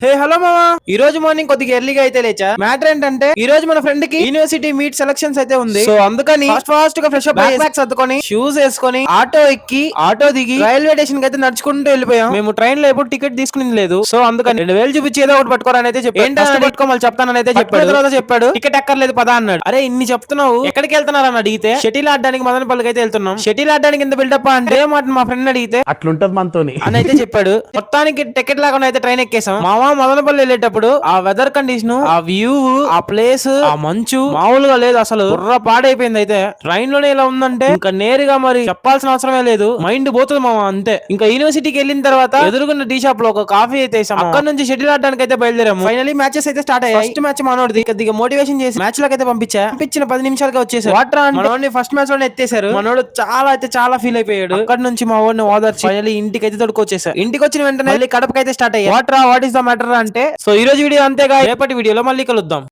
Hey hello మామా, ఈ రోజు మార్నింగ్ కొద్దిగా ఎర్లీగా అయితే లేచా. మ్యాటర్ ఏంటంటే ఈ రోజు మన ఫ్రెండ్ కి యూనివర్సిటీ మీట్ సెలక్షన్స్ అయితే ఉంది. సో అందుకని ఫాస్ట్ గా ఫ్రెష్ అప్ బ్యాగ్ సర్దుకొని షూస్ వేసుకొని ఆటో ఎక్కి ఆటో దిగి రైల్వే స్టేషన్ కి అయితే నడుచుకుంటూ వెళ్ళిపోయాం. మేము ట్రైన్ లో ఎప్పుడు టికెట్ తీసుకుని లేదు. సో అందుకని 2000 చూపించి ఏదో ఒకటి పట్టుకోవాలని అయితే చెప్పాడు. ఏంటో పట్టుకోమని చెప్తానని అయితే చెప్పాడు. తర్వాత చెప్పాడు టికెట్ ఎక్కర్లేదు పదా అన్నాడు. అరే ఇన్ని చెప్తున్నావు ఎక్కడికి వెళ్తున్నారని అడిగితే షటిల్ ఆడడానికి మదనపల్లికి అయితే వెళ్తున్నాం. షటిల్ ఆడడానికి ఎంత బిల్డప్ అంటే మాట మా ఫ్రెండ్ అడిగితే అట్లుంటది మనతోని అని అయితే చెప్పాడు. మొత్తానికి టికెట్ లాగా అయితే ట్రైన్ ఎక్కేసాం. మామ మదనపల్లి వెళ్ళేటప్పుడు ఆ వెదర్ కండిషన్, ఆ వ్యూ, ఆ ప్లేస్, ఆ మంచు మామూలుగా లేదు అసలు. బుర్ర పాడైపోయింది. అయితే ట్రైన్ లోనే ఇలా ఉందంటే ఇంకా నేరుగా మరి చెప్పాల్సిన అవసరమే లేదు, మైండ్ పోతుంది మామ అంతే. ఇంకా యూనివర్సిటీకి వెళ్ళిన తర్వాత ఎదురుగున్న టీ షాప్ లో ఒక కాఫీ అయితే వేసాం. అక్కడ నుంచి షటిల్ ఆడడానికి అయితే బయలుదేరాము. ఫైనలీ మ్యాచెస్ అయితే స్టార్ట్ అయ్యాయి. ఫస్ట్ మ్యాచ్ మనోడిది. కొద్దిగా మోటివేషన్ చేసి మ్యాచ్ లోకి అయితే పంపించిన 10 నిమిషాలకి వచ్చేసారు. వాటర్ మనోడిని ఫస్ట్ మ్యాచ్ లోనే ఎత్తేసారు. మనోడు చాలా ఫీల్ అయిపోయాడు. అక్కడ నుంచి మా వాడిని ఓదార్చి ఫైనలీ ఇంటికి అయితే తొడుకొచ్చేసారు. ఇంటికి వచ్చిన వెంటనే మళ్ళీ కడపకి అయితే స్టార్ట్ అయ్యాయి. వాట్ ఇస్ ద మ్యాటర్ అంటే సో ఈ రోజు వీడియో అంతేగా, రేపటి వీడియోలో మళ్ళీ కలుద్దాం.